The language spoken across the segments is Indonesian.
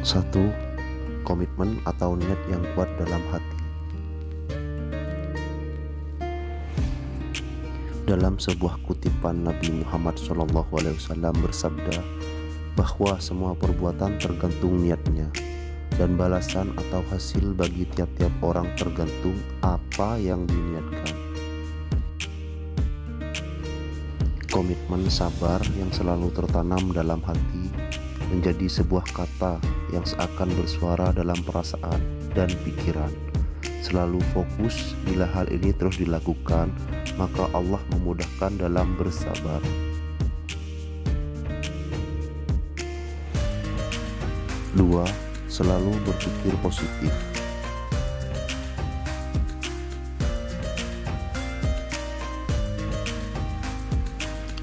Satu, komitmen atau niat yang kuat dalam hati. Dalam sebuah kutipan Nabi Muhammad SAW bersabda bahwa semua perbuatan tergantung niatnya, dan balasan atau hasil bagi tiap-tiap orang tergantung apa yang diniatkan. Komitmen sabar yang selalu tertanam dalam hati menjadi sebuah kata yang seakan bersuara dalam perasaan dan pikiran. Selalu fokus, bila hal ini terus dilakukan, maka Allah memudahkan dalam bersabar. Dua, selalu berpikir positif.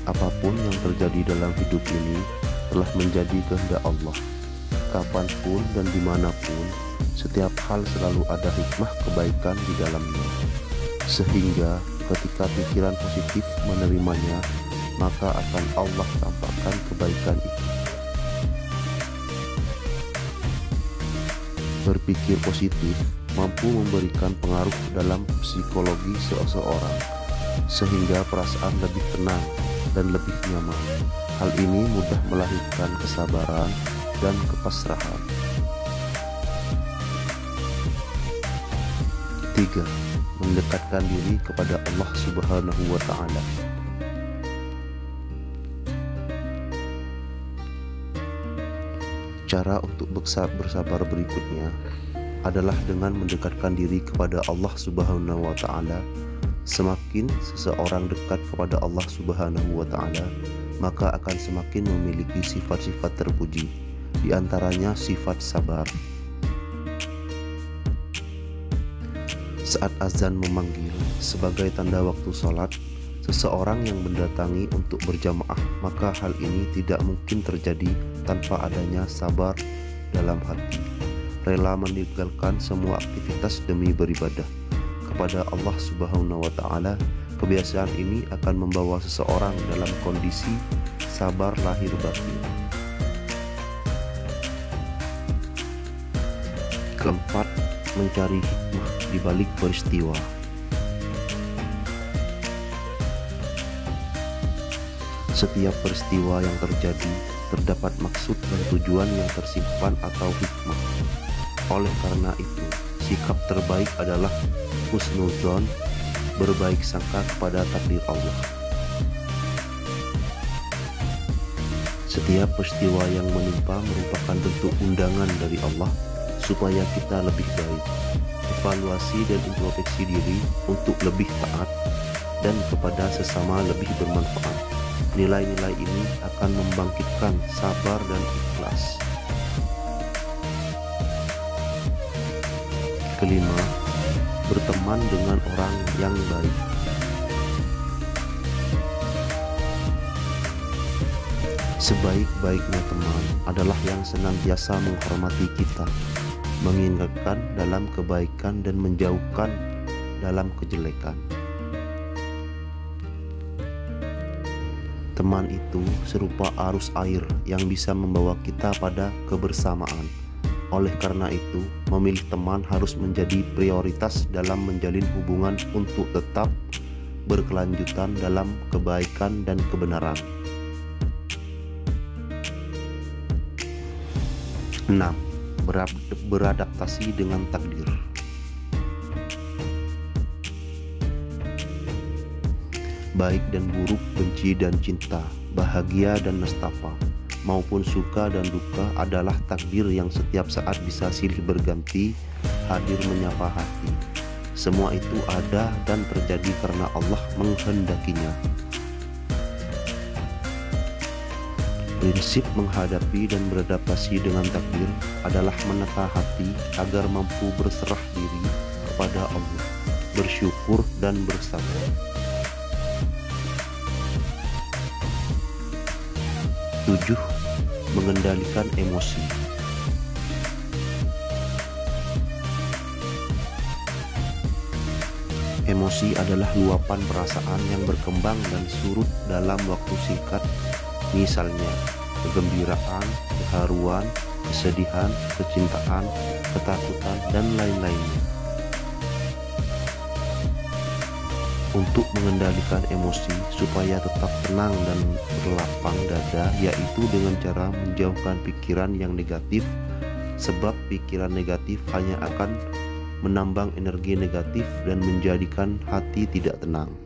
Apapun yang terjadi dalam hidup ini telah menjadi kehendak Allah. Kapanpun dan dimanapun, setiap hal selalu ada hikmah kebaikan di dalamnya. Sehingga ketika pikiran positif menerimanya, maka akan Allah tampakkan kebaikan itu. Berpikir positif mampu memberikan pengaruh dalam psikologi seseorang, sehingga perasaan lebih tenang dan lebih nyaman. Hal ini mudah melahirkan kesabaran dan kepasrahan. 3. Mendekatkan diri kepada Allah Subhanahu wa Ta'ala. Cara untuk bersabar berikutnya adalah dengan mendekatkan diri kepada Allah Subhanahu wa Ta'ala. Semakin seseorang dekat kepada Allah Subhanahu wa Ta'ala, maka akan semakin memiliki sifat-sifat terpuji, di antaranya sifat sabar. Saat azan memanggil sebagai tanda waktu sholat, seseorang yang mendatangi untuk berjamaah, maka hal ini tidak mungkin terjadi tanpa adanya sabar dalam hati, rela meninggalkan semua aktivitas demi beribadah kepada Allah Subhanahu wa Ta'ala. Kebiasaan ini akan membawa seseorang dalam kondisi sabar lahir batin. Keempat, mencari hikmah di balik peristiwa. Setiap peristiwa yang terjadi terdapat maksud dan tujuan yang tersimpan atau hikmah. Oleh karena itu, sikap terbaik adalah husnuzon, berbaik sangka kepada takdir Allah. Setiap peristiwa yang menimpa merupakan bentuk undangan dari Allah supaya kita lebih baik, evaluasi dan introspeksi diri untuk lebih taat dan kepada sesama lebih bermanfaat. Nilai-nilai ini akan membangkitkan sabar dan ikhlas. Kelima, berteman dengan orang yang baik. Sebaik-baiknya teman adalah yang senantiasa menghormati kita, mengingatkan dalam kebaikan dan menjauhkan dalam kejelekan. Teman itu serupa arus air yang bisa membawa kita pada kebersamaan. Oleh karena itu, memilih teman harus menjadi prioritas dalam menjalin hubungan untuk tetap berkelanjutan dalam kebaikan dan kebenaran. 6. Beradaptasi dengan takdir. Baik dan buruk, benci dan cinta, bahagia dan nestapa, maupun suka dan duka adalah takdir yang setiap saat bisa silih berganti hadir menyapa hati. Semua itu ada dan terjadi karena Allah menghendakinya. Prinsip menghadapi dan beradaptasi dengan takdir adalah menata hati agar mampu berserah diri kepada Allah, bersyukur dan bersabar. 7. Mengendalikan emosi. Emosi adalah luapan perasaan yang berkembang dan surut dalam waktu singkat, misalnya kegembiraan, keharuan, kesedihan, kecintaan, ketakutan, dan lain-lainnya. Untuk mengendalikan emosi supaya tetap tenang dan berlapang dada, yaitu dengan cara menjauhkan pikiran yang negatif, sebab pikiran negatif hanya akan menambang energi negatif dan menjadikan hati tidak tenang.